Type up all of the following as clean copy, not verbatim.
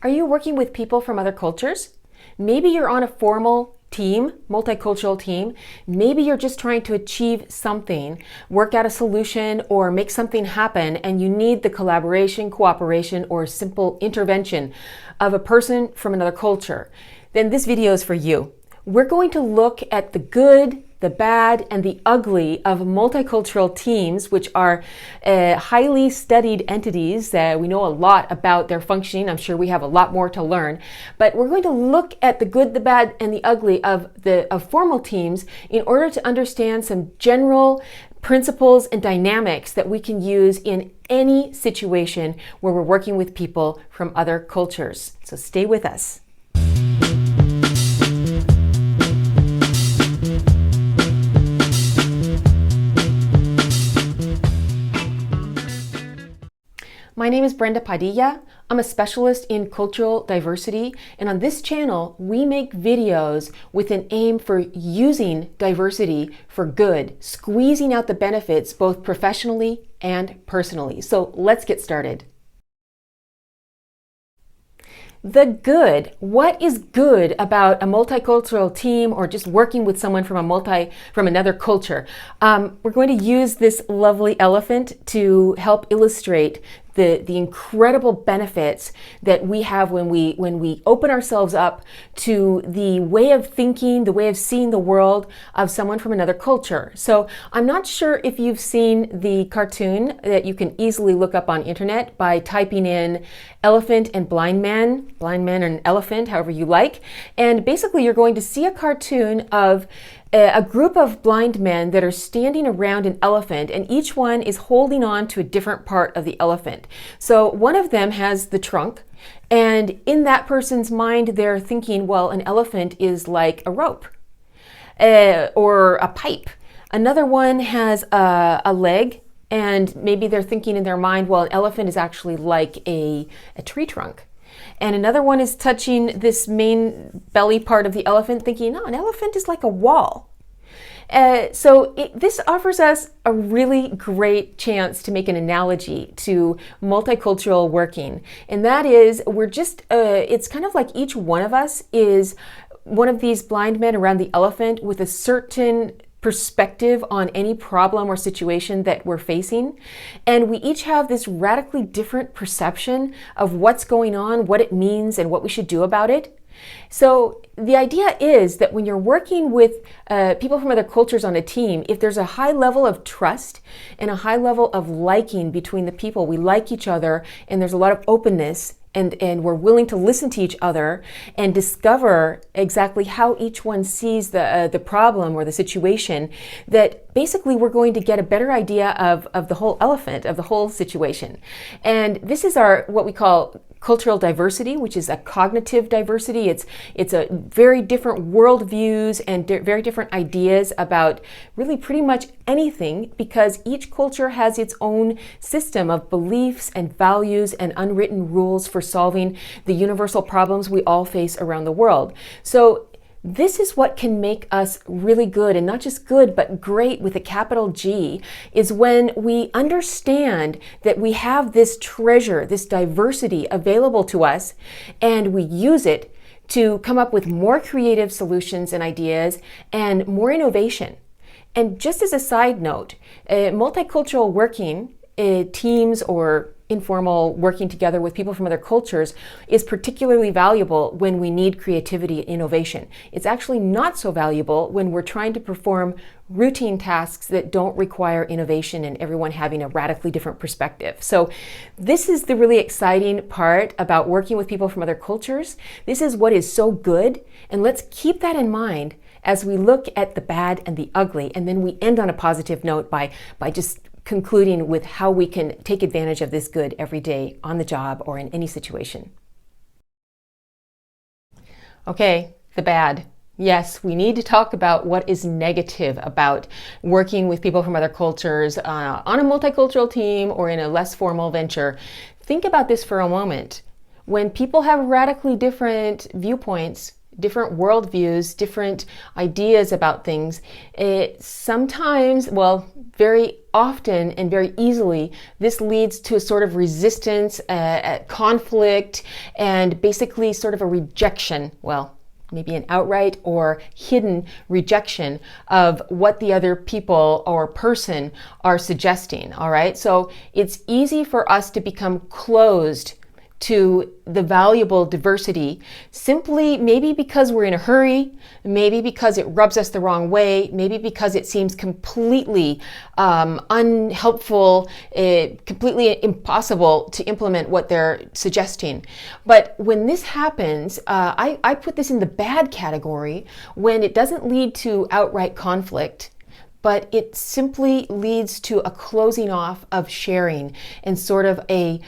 Are you working with people from other cultures? Maybe you're on a formal team, multicultural team. Maybe you're just trying to achieve something, work out a solution, or make something happen, and you need the collaboration, cooperation, or simple intervention of a person from another culture. Then this video is for you. We're going to look at the good, the bad, and the ugly of multicultural teams, which are highly studied entities. We know a lot about their functioning. I'm sure we have a lot more to learn. But we're going to look at the good, the bad, and the ugly of formal teams in order to understand some general principles and dynamics that we can use in any situation where we're working with people from other cultures. So stay with us. My name is Brenda Padilla. I'm a specialist in cultural diversity, and on this channel, we make videos with an aim for using diversity for good, squeezing out the benefits both professionally and personally. So let's get started. The good. What is good about a multicultural team or just working with someone from another culture? We're going to use this lovely elephant to help illustrate the incredible benefits that we have when we open ourselves up to the way of thinking, the way of seeing the world of someone from another culture. So I'm not sure if you've seen the cartoon that you can easily look up on internet by typing in elephant and blind man and an elephant, however you like. And basically you're going to see a cartoon of a group of blind men that are standing around an elephant, and each one is holding on to a different part of the elephant. So one of them has the trunk, and in that person's mind they're thinking, well, an elephant is like a rope or a pipe. Another one has a leg, and maybe they're thinking in their mind, well, an elephant is actually like a tree trunk. And another one is touching this main belly part of the elephant, thinking, no, an elephant is like a wall. This offers us a really great chance to make an analogy to multicultural working. And that is, it's kind of like each one of us is one of these blind men around the elephant with a certain perspective on any problem or situation that we're facing. And we each have this radically different perception of what's going on, what it means, and what we should do about it. So the idea is that when you're working with people from other cultures on a team, if there's a high level of trust and a high level of liking between the people, we like each other, and there's a lot of openness, and we're willing to listen to each other and discover exactly how each one sees the problem or the situation, that basically we're going to get a better idea of the whole elephant, of the whole situation. And this is what we call cultural diversity, which is a cognitive diversity. It's a very different worldviews and very different ideas about really pretty much anything, because each culture has its own system of beliefs and values and unwritten rules for solving the universal problems we all face around the world. So this is what can make us really good, and not just good, but great with a capital G, is when we understand that we have this treasure, this diversity available to us, and we use it to come up with more creative solutions and ideas and more innovation. And just as a side note, multicultural working, teams or informal working together with people from other cultures is particularly valuable when we need creativity and innovation. It's actually not so valuable when we're trying to perform routine tasks that don't require innovation and everyone having a radically different perspective. So this is the really exciting part about working with people from other cultures. This is what is so good, and let's keep that in mind as we look at the bad and the ugly, and then we end on a positive note by just concluding with how we can take advantage of this good every day on the job or in any situation. Okay, the bad. Yes, we need to talk about what is negative about working with people from other cultures on a multicultural team or in a less formal venture. Think about this for a moment. When people have radically different viewpoints, different worldviews, different ideas about things. Sometimes, well, very often and very easily, this leads to a sort of resistance, conflict, and basically sort of a rejection, well, maybe an outright or hidden rejection of what the other people or person are suggesting, all right? So it's easy for us to become closed to the valuable diversity, simply maybe because we're in a hurry, maybe because it rubs us the wrong way, maybe because it seems completely unhelpful, completely impossible to implement what they're suggesting. But when this happens, I put this in the bad category when it doesn't lead to outright conflict, but it simply leads to a closing off of sharing and sort of a,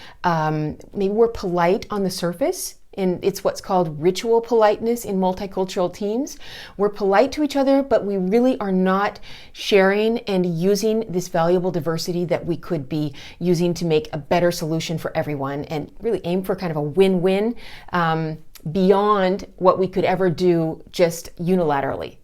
maybe we're polite on the surface, and it's what's called ritual politeness in multicultural teams. We're polite to each other, but we really are not sharing and using this valuable diversity that we could be using to make a better solution for everyone and really aim for kind of a win-win beyond what we could ever do just unilaterally.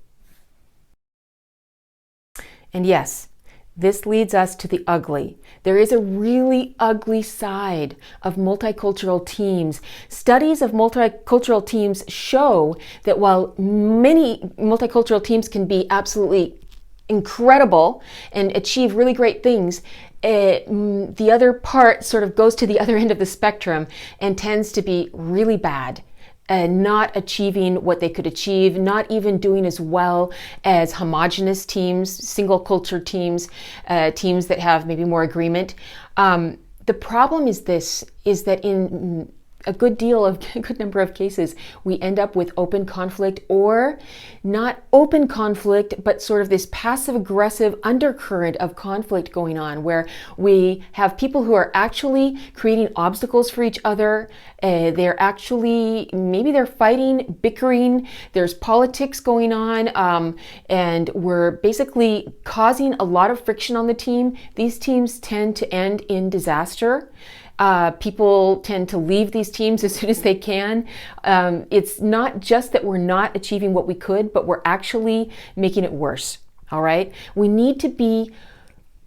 And yes, this leads us to the ugly. There is a really ugly side of multicultural teams. Studies of multicultural teams show that while many multicultural teams can be absolutely incredible and achieve really great things, the other part sort of goes to the other end of the spectrum and tends to be really bad. Not achieving what they could achieve, not even doing as well as homogenous teams, single culture teams, teams that have maybe more agreement. The problem is that in a good number of cases, we end up with open conflict, or not open conflict, but sort of this passive aggressive undercurrent of conflict going on, where we have people who are actually creating obstacles for each other. Maybe they're fighting, bickering, there's politics going on, and we're basically causing a lot of friction on the team. These teams tend to end in disaster. People tend to leave these teams as soon as they can. It's not just that we're not achieving what we could, but we're actually making it worse. All right. We need to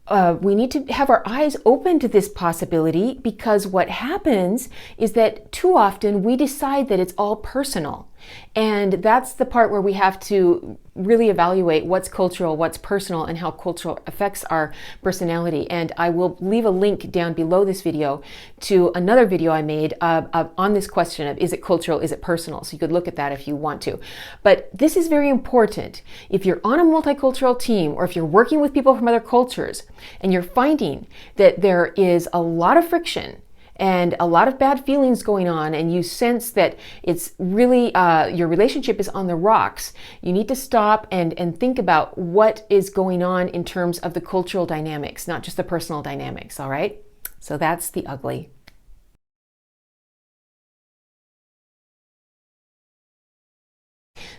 have our eyes open to this possibility, because what happens is that too often we decide that it's all personal. And that's the part where we have to really evaluate what's cultural, what's personal, and how cultural affects our personality. And I will leave a link down below this video to another video I made on this question of, is it cultural, is it personal? So you could look at that if you want to. But this is very important. If you're on a multicultural team, or if you're working with people from other cultures, and you're finding that there is a lot of friction and a lot of bad feelings going on, and you sense that it's really, your relationship is on the rocks, you need to stop and think about what is going on in terms of the cultural dynamics, not just the personal dynamics, all right? So that's the ugly.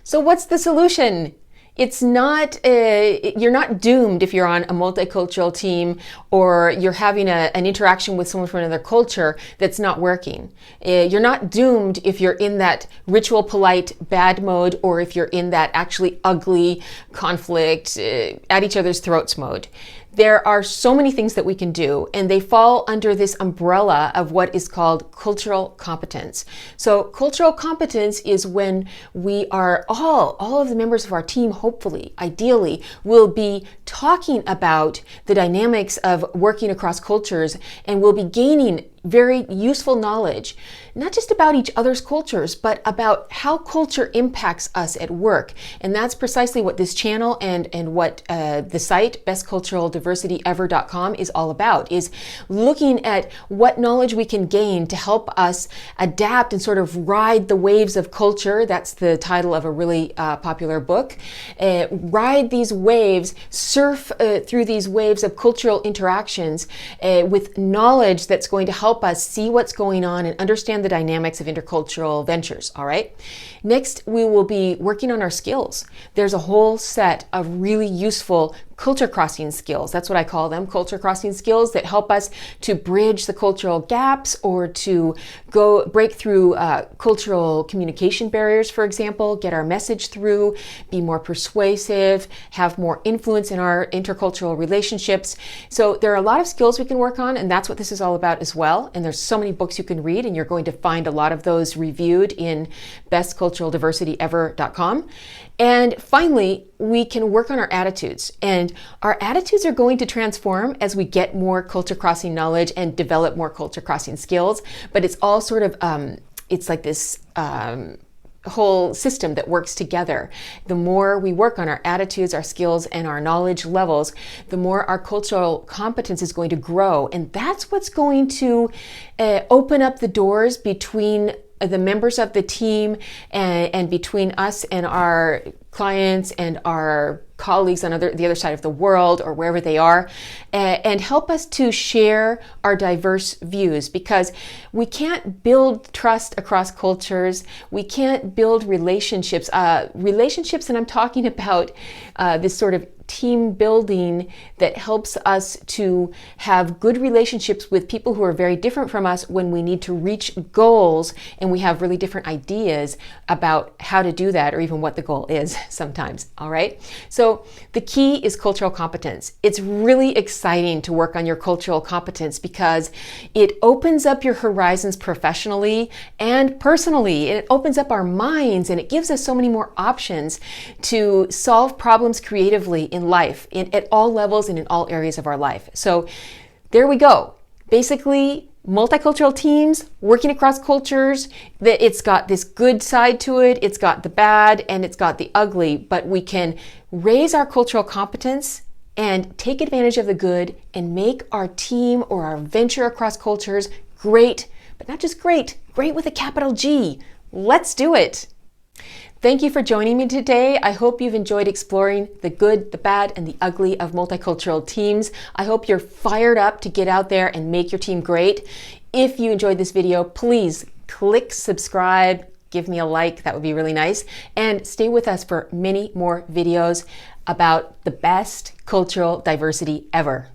So what's the solution? It's not, you're not doomed if you're on a multicultural team, or you're having an interaction with someone from another culture that's not working. You're not doomed if you're in that ritual polite bad mode, or if you're in that actually ugly conflict, at each other's throats mode. There are so many things that we can do, and they fall under this umbrella of what is called cultural competence. So cultural competence is when we are all of the members of our team, hopefully, ideally, will be talking about the dynamics of working across cultures, and will be gaining very useful knowledge, not just about each other's cultures, but about how culture impacts us at work. And that's precisely what this channel and what the site bestculturaldiversityever.com is all about, is looking at what knowledge we can gain to help us adapt and sort of ride the waves of culture. That's the title of a really popular book. Ride these waves, surf through these waves of cultural interactions with knowledge that's going to help us see what's going on and understand the dynamics of intercultural ventures, all right? Next, we will be working on our skills. There's a whole set of really useful culture crossing skills. That's what I call them, culture crossing skills that help us to bridge the cultural gaps or to go break through cultural communication barriers, for example, get our message through, be more persuasive, have more influence in our intercultural relationships. So there are a lot of skills we can work on, and that's what this is all about as well. And there's so many books you can read, and you're going to find a lot of those reviewed in bestculturaldiversityever.com. And finally, we can work on our attitudes. And our attitudes are going to transform as we get more culture crossing knowledge and develop more culture crossing skills. But it's all sort of, it's like this whole system that works together. The more we work on our attitudes, our skills, and our knowledge levels, the more our cultural competence is going to grow. And that's what's going to open up the doors between the members of the team and between us and our clients and our colleagues on the other side of the world or wherever they are, and help us to share our diverse views, because we can't build trust across cultures. We can't build relationships, and I'm talking about this sort of team building that helps us to have good relationships with people who are very different from us when we need to reach goals and we have really different ideas about how to do that or even what the goal is sometimes. All right. So the key is cultural competence. It's really exciting to work on your cultural competence because it opens up your horizons professionally and personally. It opens up our minds and it gives us so many more options to solve problems creatively in life, at all levels and in all areas of our life. So there we go. Basically, multicultural teams working across cultures, that it's got this good side to it, it's got the bad, and it's got the ugly, but we can raise our cultural competence and take advantage of the good and make our team or our venture across cultures great, but not just great, great with a capital G. Let's do it. Thank you for joining me today. I hope you've enjoyed exploring the good, the bad, and the ugly of multicultural teams. I hope you're fired up to get out there and make your team great. If you enjoyed this video, please click subscribe, give me a like, that would be really nice, and stay with us for many more videos about the best cultural diversity ever.